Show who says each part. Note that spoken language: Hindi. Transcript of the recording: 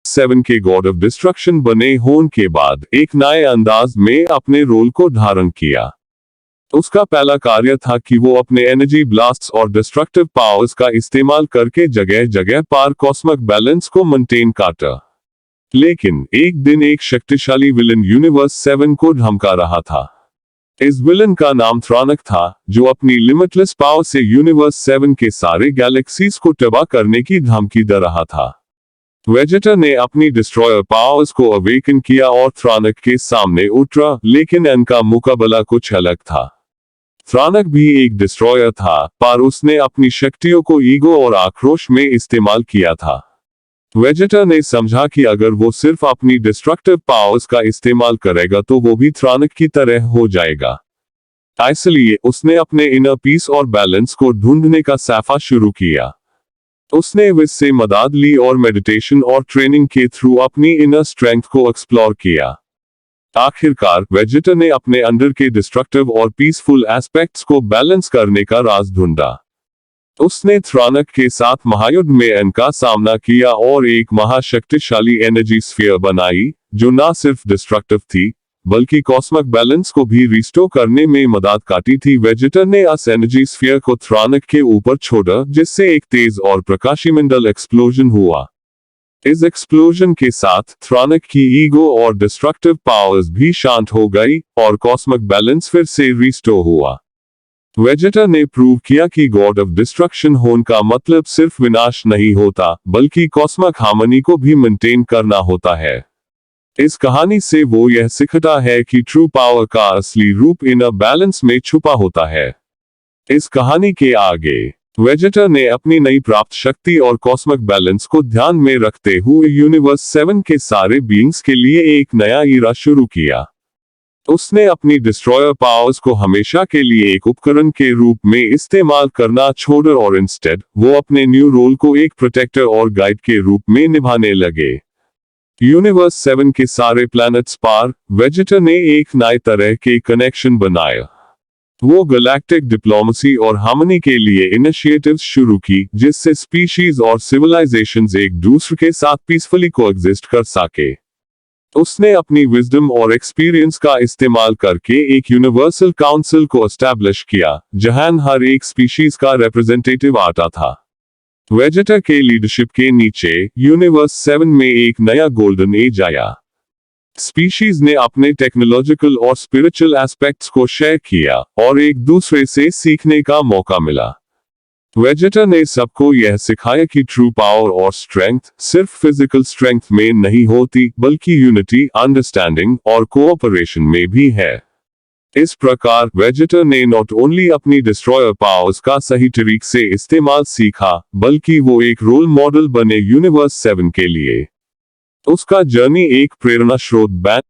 Speaker 1: 7 के गॉड ऑफ डिस्ट्रक्शन बने होने के बाद एक नए अंदाज में अपने रोल को धारण किया। उसका पहला कार्य था कि वो अपने एनर्जी ब्लास्ट्स और डिस्ट्रक्टिव पावर्स का इस्तेमाल करके जगह जगह पार कॉस्मिक बैलेंस को मेंटेन करता। लेकिन एक दिन एक शक्तिशाली विलन यूनिवर्स 7 को धमका रहा था। इस विलन का नाम थ्रानक था, जो अपनी लिमिटलेस पावर से यूनिवर्स 7 के सारे गैलेक्सीज को तबाह करने की धमकी दे रहा था। वेजेटा ने अपनी डिस्ट्रॉयर पावर्स को अवेकन किया और थ्रानक के सामने उतरा, लेकिन इनका मुकाबला कुछ अलग था। थ्रानक भी एक डिस्ट्रॉयर था, पर उसने अपनी शक्तियों को ईगो और आक्रोश में इस्तेमाल किया था। वेजेटा ने समझा कि अगर वो सिर्फ अपनी डिस्ट्रक्टिव पावर्स का इस्तेमाल करेगा तो वो भी थ्रानक की तरह हो जाएगा। इसलिए उसने अपने इनर पीस और बैलेंस को ढूंढने का सफर शुरू किया। उसने विश से मदद ली और मेडिटेशन और ट्रेनिंग के थ्रू अपनी इनर स्ट्रेंथ को एक्सप्लोर किया। आखिरकार वेजेटा ने अपने अंदर के डिस्ट्रक्टिव और पीसफुल एस्पेक्ट्स को बैलेंस करने का राज ढूंढा। उसने थ्रानक के साथ महायुद्ध में इनका सामना किया और एक महाशक्तिशाली एनर्जी स्फीयर बनाई, जो न सिर्फ डिस्ट्रक्टिव थी बल्कि कॉस्मिक बैलेंस को भी रिस्टोर करने में मदद करती थी। वेजेटा ने इस एनर्जी स्फीयर को थ्रानक के ऊपर छोड़ा, जिससे एक तेज और प्रकाशमंडल एक्सप्लोजन हुआ। इस एक्सप्लोजन के साथ थ्रानक की ईगो और डिस्ट्रक्टिव पावर्स भी शांत हो गई और कॉस्मिक बैलेंस फिर से रिस्टोर हुआ। वेजेटा ने प्रूव किया कि गॉड ऑफ डिस्ट्रक्शन होने का मतलब सिर्फ विनाश नहीं होता, बल्कि कॉस्मिक हार्मनी को भी मेंटेन करना होता है। इस कहानी से वो यह सिखाता है कि ट्रू पावर का असली रूप इनर बैलेंस में छुपा होता है। इस कहानी के आगे वेजेटा ने अपनी नई प्राप्त शक्ति और कॉस्मिक बैलेंस को ध्यान में रखते हुए यूनिवर्स 7 के सारे बीइंग्स के लिए एक नया ईरा शुरू किया। उसने अपनी डिस्ट्रॉयर पावर्स को हमेशा के लिए एक उपकरण के रूप में इस्तेमाल करना छोड़ा और इंस्टेड वो अपने न्यू रोल को एक प्रोटेक्टर और गाइड के रूप में निभाने लगे। यूनिवर्स 7 के सारे प्लैनेट्स पार वेजेटा ने एक नए तरह के कनेक्शन बनाया। वो गैलेक्टिक डिप्लोमेसी और हार्मनी के लिए इनिशिएटिव्स शुरू की, जिससे स्पीशीज और सिविलाइजेशंस एक दूसरे के साथ पीसफुली कोएग्जिस्ट कर सके। उसने अपनी विजडम और एक्सपीरियंस का इस्तेमाल करके एक यूनिवर्सल काउंसिल को एस्टैब्लिश किया, जहां हर एक स्पीशीज का रिप्रेजेंटेटिव आता था। वेजेटा के लीडरशिप के नीचे यूनिवर्स 7 में एक नया गोल्डन एज आया। स्पीशीज ने अपने टेक्नोलॉजिकल और स्पिरिचुअल एस्पेक्ट्स को शेयर किया और एक दूसरे से सीखने का मौका मिला। वेजेटा ने सबको यह सिखाया कि ट्रू पावर और स्ट्रेंथ सिर्फ फिजिकल स्ट्रेंथ में नहीं होती, बल्कि यूनिटी, अंडरस्टैंडिंग और कोऑपरेशन में भी है। इस प्रकार वेजेटा ने नॉट ओनली अपनी डिस्ट्रॉयर पावर्स का सही तरीके से इस्तेमाल सीखा, बल्कि वो एक रोल मॉडल बने यूनिवर्स 7 के लिए। उसका जर्नी एक प्रेरणा स्रोत बन